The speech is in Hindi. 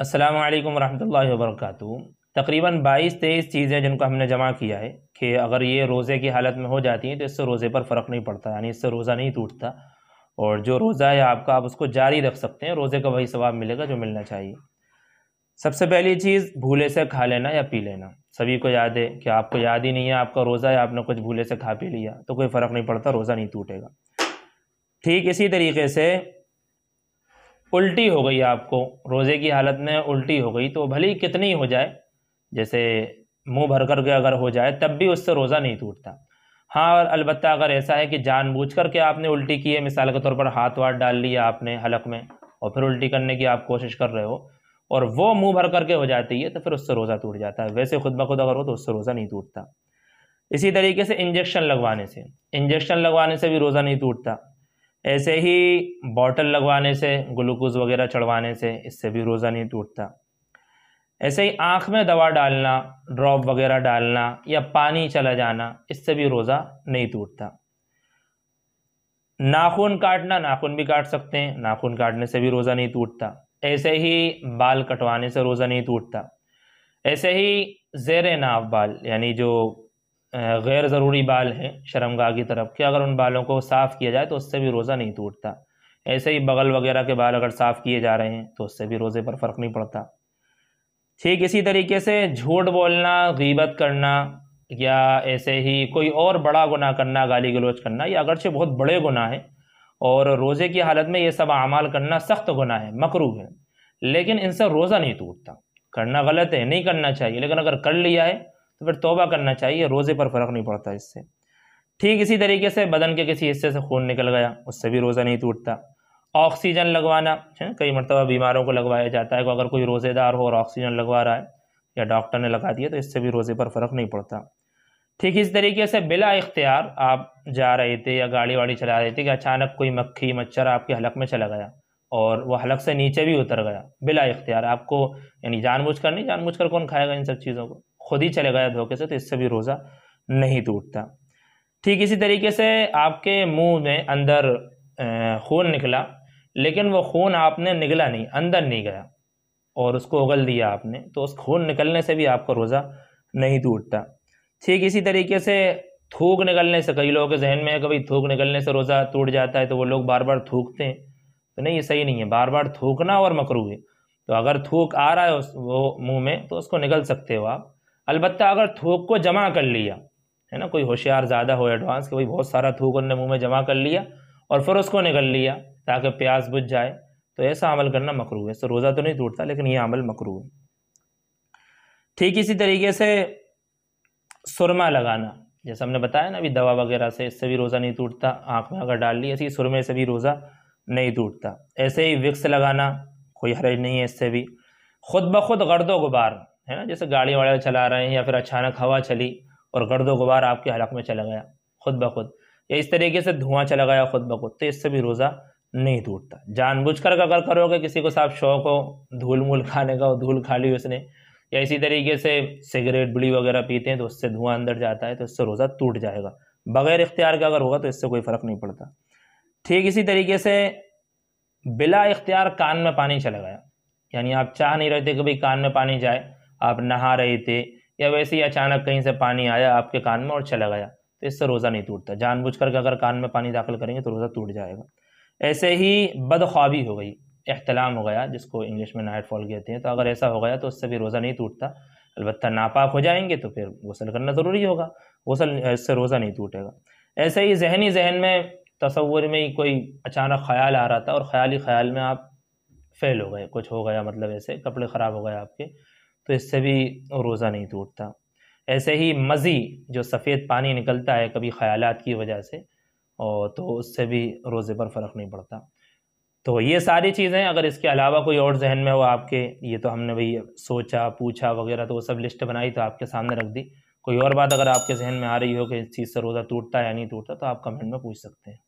अस्सलामु अलैकुम रहमतुल्लाहि व बरकातुहू। तकरीबन 22-23 चीज़ें जिनको हमने जमा किया है कि अगर ये रोज़े की हालत में हो जाती हैं तो इससे रोज़े पर फ़र्क नहीं पड़ता, यानी इससे रोज़ा नहीं टूटता और जो रोज़ा है आपका आप उसको जारी रख सकते हैं, रोज़े का वही सवाब मिलेगा जो मिलना चाहिए। सबसे पहली चीज़ भूले से खा लेना या पी लेना। सभी को याद है कि आपको याद ही नहीं है आपका रोज़ा है, आपने कुछ भूले से खा पी लिया तो कोई फ़र्क नहीं पड़ता, रोज़ा नहीं टूटेगा। ठीक इसी तरीके से उल्टी हो गई आपको, रोज़े की हालत में उल्टी हो गई तो भले ही कितनी हो जाए, जैसे मुंह भर कर के अगर हो जाए तब भी उससे रोज़ा नहीं टूटता। हाँ, और अलबत्ता अगर ऐसा है कि जानबूझकर के आपने उल्टी की है, मिसाल के तौर पर हाथ वाथ डाल लिया आपने हलक में और फिर उल्टी करने की आप कोशिश कर रहे हो और वो मुंह भर करके हो जाती है तो फिर उससे रोज़ा टूट जाता है। वैसे खुद ब खुद अगर हो तो उससे रोज़ा नहीं टूटता। इसी तरीके से इंजेक्शन लगवाने से भी रोज़ा नहीं टूटता। ऐसे ही बॉटल लगवाने से, ग्लूकोज वगैरह चढ़वाने से, इससे भी रोज़ा नहीं टूटता। ऐसे ही आँख में दवा डालना, ड्रॉप वगैरह डालना या पानी चला जाना, इससे भी रोज़ा नहीं टूटता। नाखून काटना, नाखून भी काट सकते हैं, नाखून काटने से भी रोज़ा नहीं टूटता। ऐसे ही बाल कटवाने से रोज़ा नहीं टूटता। ऐसे ही ज़ेरे नाव बाल, यानी जो गैर ज़रूरी बाल हैं शर्मगाह की तरफ के, अगर उन बालों को साफ़ किया जाए तो उससे भी रोज़ा नहीं टूटता। ऐसे ही बगल वगैरह के बाल अगर साफ़ किए जा रहे हैं तो उससे भी रोज़े पर फ़र्क नहीं पड़ता। ठीक इसी तरीके से झूठ बोलना, गीबत करना या ऐसे ही कोई और बड़ा गुनाह करना, गाली गलौज करना, ये अगरचे बहुत बड़े गुनाह हैं और रोज़े की हालत में ये सब अमाल करना सख्त गुनाह है, मकरूह है, लेकिन इनसे रोज़ा नहीं टूटता। करना गलत है, नहीं करना चाहिए, लेकिन अगर कर लिया है तो फिर तौबा करना चाहिए, रोज़े पर फ़र्क नहीं पड़ता इससे। ठीक इसी तरीके से बदन के किसी हिस्से से खून निकल गया, उससे भी रोज़ा नहीं टूटता। ऑक्सीजन लगवाना है, कई मरतबा बीमारों को लगवाया जाता है कि अगर कोई रोज़ेदार हो और ऑक्सीजन लगवा रहा है या डॉक्टर ने लगा दिया तो इससे भी रोज़े पर फ़र्क नहीं पड़ता। ठीक इस तरीके से बिला इख्तियार आप जा रहे थे या गाड़ी वाड़ी चला रहे थे कि अचानक कोई मक्खी मच्छर आपके हलक में चला गया और वो हलक से नीचे भी उतर गया बिला इख्तियार आपको, यानी जानबूझकर नहीं, जानबूझकर कौन खाएगा इन सब चीज़ों को, खुद ही चले गया धोखे से, तो इससे भी रोज़ा नहीं टूटता। ठीक इसी तरीके से आपके मुंह में अंदर खून निकला, लेकिन वो खून आपने निगला नहीं, अंदर नहीं गया और उसको उगल दिया आपने, तो उस खून निकलने से भी आपका रोज़ा नहीं टूटता। ठीक इसी तरीके से थूक निकलने से, कई लोगों के जहन में है कि भाई थूक निकलने से रोज़ा टूट जाता है तो वो लोग बार बार थूकते हैं, तो नहीं, ये सही नहीं है। बार बार थूकना और मकरूह है, तो अगर थूक आ रहा है वो मुंह में तो उसको निकल सकते हो आप। अलबत्ता अगर थूक को जमा कर लिया है ना, कोई होशियार ज़्यादा हो एडवांस कि भाई बहुत सारा थूक उन्होंने मुंह में जमा कर लिया और फिर उसको निकल लिया ताकि प्यास बुझ जाए, तो ऐसा अमल करना मकरूह है। इससे रोज़ा तो नहीं टूटता लेकिन ये अमल मकरूह है। ठीक इसी तरीके से सुरमा लगाना, जैसे हमने बताया ना अभी दवा वगैरह से, इससे भी रोज़ा नहीं टूटता। आँख में अगर डाल ली, ऐसे ही सुरमे से भी रोज़ा नहीं टूटता। ऐसे ही विक्स लगाना, कोई हर्ज नहीं है इससे भी। खुद ब खुद गर्दो गुबार है ना, जैसे गाड़ी वाड़े चला रहे हैं या फिर अचानक हवा चली और गर्दो गुबार आपके हलक में चला गया खुद ब खुद, या इस तरीके से धुआं चला गया खुद ब खुद, तो इससे भी रोज़ा नहीं टूटता। जानबूझकर अगर करोगे, किसी को साफ शौक हो धूल मूल खाने का, धूल खा ली उसने, या इसी तरीके से सिगरेट बीड़ी वगैरह पीते हैं तो उससे धुआं अंदर जाता है तो इससे रोज़ा टूट जाएगा। बगैर इख्तियार के अगर होगा तो इससे कोई फ़र्क नहीं पड़ता। ठीक इसी तरीके से बिला इख्तियार कान में पानी चला गया, यानी आप चाह नहीं रहे थे कि भाई कान में पानी जाए, आप नहा रहे थे या वैसे ही अचानक कहीं से पानी आया आपके कान में और चला गया, तो इससे रोज़ा नहीं टूटता। जानबूझकर के अगर कान में पानी दाखिल करेंगे तो रोज़ा टूट जाएगा। ऐसे ही बदख्वाबी हो गई, एहतलाम हो गया, जिसको इंग्लिश में नाइट फॉल कहते हैं, तो अगर ऐसा हो गया तो उससे भी रोज़ा नहीं टूटता। अलबत्ता नापाक हो जाएंगे तो फिर गुस्ल करना ज़रूरी होगा, गुस्ल, इससे रोज़ा नहीं टूटेगा। ऐसे ही जहन में, तसव्वुर में ही कोई अचानक ख्याल आ रहा था और ख्याल में आप फेल हो गए, कुछ हो गया, मतलब ऐसे कपड़े ख़राब हो गए आपके, तो इससे भी रोज़ा नहीं टूटता। ऐसे ही मज़ी, जो सफ़ेद पानी निकलता है कभी ख़यालात की वजह से, और तो उससे भी रोज़े पर फ़र्क नहीं पड़ता। तो ये सारी चीज़ें, अगर इसके अलावा कोई और जहन में हो आपके, ये तो हमने भाई सोचा पूछा वगैरह तो वो सब लिस्ट बनाई तो आपके सामने रख दी। कोई और बात अगर आपके जहन में आ रही हो कि इस चीज़ से रोज़ा टूटता है या नहीं टूटता, तो आप कमेंट में पूछ सकते हैं।